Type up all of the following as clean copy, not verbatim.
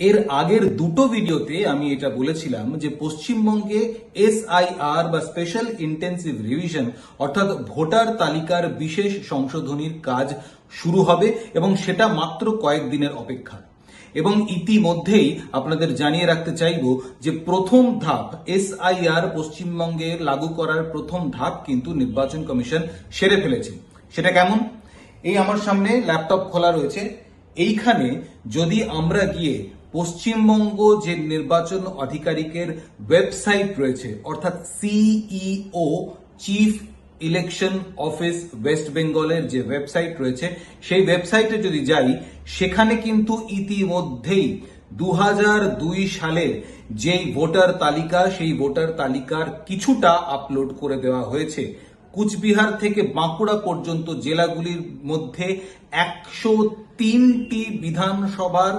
এর আগের দুটো ভিডিওতে আমি এটা বলেছিলাম যে পশ্চিমবঙ্গে এসআইআর বা স্পেশাল ইন্টেন্সিভ রিভিশন অর্থাৎ ভোটার তালিকার বিশেষ সংশোধনীর কাজ শুরু হবে এবং সেটা মাত্র কয়েকদিনের অপেক্ষা। এবং ইতিমধ্যেই আপনাদের জানিয়ে রাখতে চাইব যে প্রথম ধাপ এসআইআর পশ্চিমবঙ্গে লাগু করার প্রথম ধাপ কিন্তু নির্বাচন কমিশন সেরে ফেলেছে। সেটা কেমন? এই আমার সামনে ল্যাপটপ খোলা রয়েছে। এইখানে যদি আমরা গিয়ে পশ্চিমবঙ্গ যে নির্বাচন আধিকারিকের ওয়েবসাইট রয়েছে অর্থাৎ CEO chief election office West বেঙ্গলের যে ওয়েবসাইট রয়েছে সেই ওয়েবসাইটে যদি যাই, সেখানে কিন্তু ইতিমধ্যেই 2002 সালের যেই ভোটার তালিকা সেই ভোটার তালিকার কিছুটা আপলোড করে দেওয়া হয়েছে। কুচবিহার থেকে বাঁকুড়া পর্যন্ত জেলাগুলির মধ্যে 103টি বিধানসভার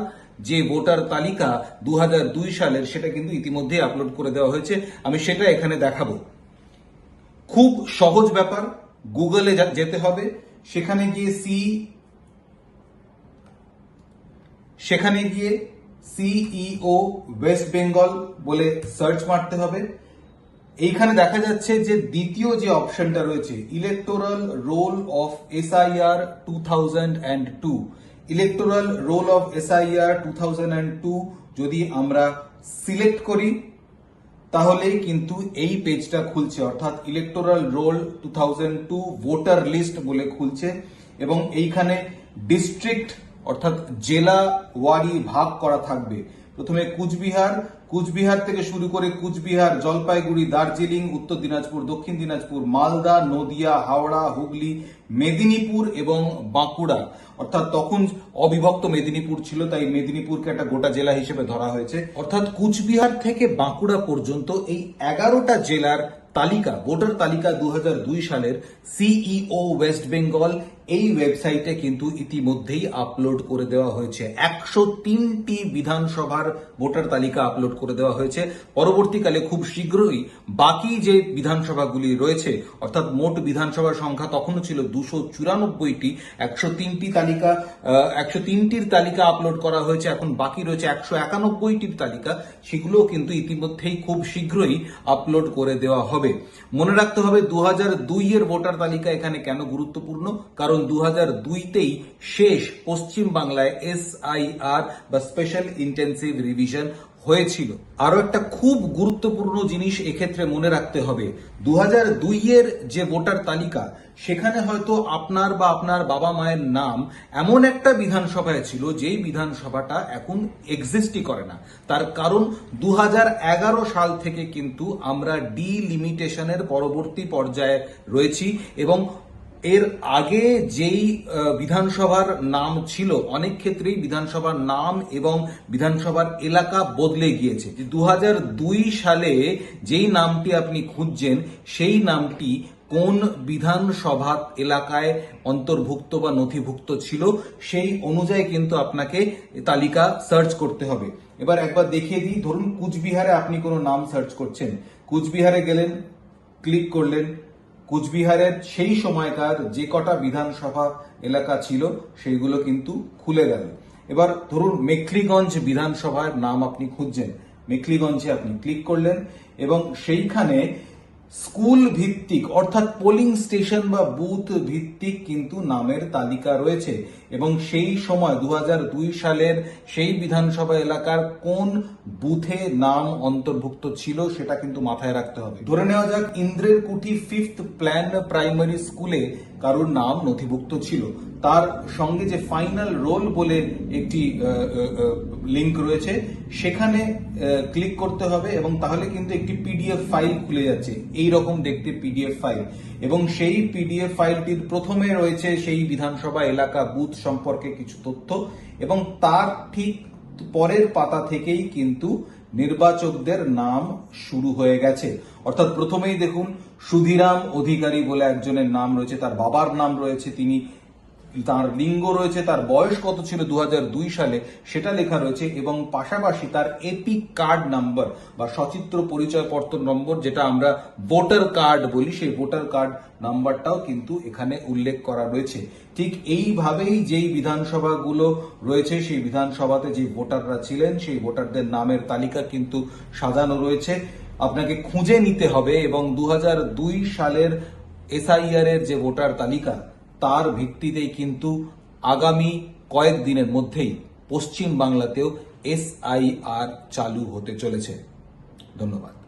যে ভোটার তালিকা 2002 সালের সেটা কিন্তু ইতিমধ্যে আপলোড করে দেওয়া হয়েছে। আমি সেটা এখানে দেখাবো। খুব সহজ ব্যাপার, গুগলে যেতে হবে, সেখানে গিয়ে সিইও ওয়েস্ট বেঙ্গল বলে সার্চ মারতে হবে। এইখানে দেখা যাচ্ছে যে দ্বিতীয় যে অপশনটা রয়েছে electoral role of SIR 2002, electoral role of SIR 2002 যদি আমরা সিলেক্ট করি তাহলে কিন্তু এই পেজটা খুলছে, অর্থাৎ ইলেকটোরাল রোল 2002 ভোটার লিস্ট বলে খুলছে এবং এইখানে ডিস্ট্রিক্ট অর্থাৎ জেলা ওয়ারি ভাগ করা থাকবে। প্রথমে কুচবিহার থেকে শুরু করে কুচবিহার, জলপাইগুড়ি, দার্জিলিং, উত্তর দিনাজপুর, দক্ষিণ দিনাজপুর, মালদা, নদিয়া, হাওড়া, হুগলি, মেদিনীপুর এবং বাঁকুড়া। অর্থাৎ তখন অবিভক্ত মেদিনীপুর ছিল, তাই মেদিনীপুরকে একটা গোটা জেলা হিসেবে ধরা হয়েছে। অর্থাৎ কুচবিহার থেকে বাঁকুড়া পর্যন্ত এই 11টা জেলার তালিকা, ভোটার তালিকা 2002 সালের সিইও ওয়েস্ট বেঙ্গল এই ওয়েবসাইটে কিন্তু ইতিমধ্যেই আপলোড করে দেওয়া হয়েছে। 103টি বিধানসভার ভোটার তালিকা আপলোড করে দেওয়া হয়েছে। পরবর্তীকালে খুব শীঘ্রই বাকি যে বিধানসভাগুলি রয়েছে, অর্থাৎ মোট বিধানসভার সংখ্যা তখনও ছিল 294টি, 103টির তালিকা আপলোড করা হয়েছে। এখন বাকি রয়েছে 191টির তালিকা, সেগুলোও কিন্তু ইতিমধ্যেই খুব শীঘ্রই আপলোড করে দেওয়া হবে। মনে রাখতে হবে 2002 এর ভোটার তালিকা এখানে কেন গুরুত্বপূর্ণ, কারণ 2002তেই শেষ পশ্চিম বাংলায় এসআইআর বা স্পেশাল ইন্টেন্সিভ রিভিশন হয়েছিল। আরো একটা খুব গুরুত্বপূর্ণ জিনিস এক্ষেত্রে মনে রাখতে হবে, 2002 এর যে ভোটার তালিকা সেখানে হয়তো আপনার বা আপনার বাবা মায়ের নাম এমন একটা বিধানসভায় ছিল যেই বিধানসভাটা এখন এক্সিস্টই করে না। তার কারণ 2011 সাল থেকে কিন্তু আমরা ডিলিমিটেশনের পরবর্তী পর্যায়ে রয়েছি এবং এর আগে যেই বিধানসভার নাম ছিল, অনেক ক্ষেত্রেই বিধানসভার নাম এবং বিধানসভার এলাকা বদলে গিয়েছে। 2002 সালে যেই নামটি আপনি খুঁজছেন সেই নামটি কোন বিধানসভা এলাকায় অন্তর্ভুক্ত বা নথিভুক্ত ছিল সেই অনুযায়ী কিন্তু আপনাকে তালিকা সার্চ করতে হবে। এবার একবার দেখিয়ে দিই, ধরুন কুচবিহারে আপনি কোনো নাম সার্চ করছেন, কুচবিহারে গেলেন, ক্লিক করলেন, কুচবিহারের সেই সময়কার যে কটা বিধানসভা এলাকা ছিল সেইগুলো কিন্তু খুলে গেল। এবার ধরুন মেখলিগঞ্জ বিধানসভার নাম আপনি খুঁজছেন, মেখলিগঞ্জে আপনি ক্লিক করলেন এবং সেইখানে স্কুল ভিত্তিক অর্থাৎ পোলিং স্টেশন বা বুথ ভিত্তিক কিন্তু নামের তালিকা রয়েছে এবং সেই সময় 2002 সালের সেই বিধানসভা এলাকার কোন বুথে নাম অন্তর্ভুক্ত ছিল সেটা কিন্তু মাথায় রাখতে হবে। ধরে নেওয়া যাক ইন্দ্রের কুঠি 5th প্ল্যান প্রাইমারি স্কুলে কারোর নাম নথিভুক্ত ছিল, তার সঙ্গে যে ফাইনাল রোল বলে একটি লিংক রয়েছে সেখানে ক্লিক করতে হবে এবং তাহলে কিন্তু একটি পিডিএফ ফাইল খুলে যাচ্ছে, এই রকম দেখতে পিডিএফ ফাইল। এবং সেই পিডিএফ ফাইলটির প্রথমে রয়েছে সেই বিধানসভা এলাকা বুথ সম্পর্কে কিছু তথ্য এবং তার ঠিক পরের পাতা থেকেই কিন্তু নির্বাচকদের নাম শুরু হয়ে গেছে। অর্থাৎ প্রথমেই দেখুন সুধীরাম অধিকারী বলে একজনের নাম রয়েছে, তার বাবার নাম রয়েছে, তিনি তার লিঙ্গ রয়েছে, তার বয়স কত ছিল 2002 সালে সেটা লেখা রয়েছে, এবং পাশাপাশি তার এপিক কার্ড নাম্বার বা সচিত্র পরিচয়পত্র নম্বর, যেটা আমরা ভোটার কার্ড বলি, সেই ভোটার কার্ড নাম্বারটাও কিন্তু এখানে উল্লেখ করা রয়েছে। ঠিক এইভাবেই যেই বিধানসভাগুলো রয়েছে সেই বিধানসভাতে যে ভোটাররা ছিলেন সেই ভোটারদের নামের তালিকা কিন্তু সাজানো রয়েছে। আপনাকে খুঁজে নিতে হবে, এবং 2002 সালের এসআইআর এর যে ভোটার তালিকা তার ভিত্তিতেই কিন্তু আগামী কয়েকদিনের মধ্যেই পশ্চিম বাংলাতেও এসআইআর চালু হতে চলেছে। ধন্যবাদ।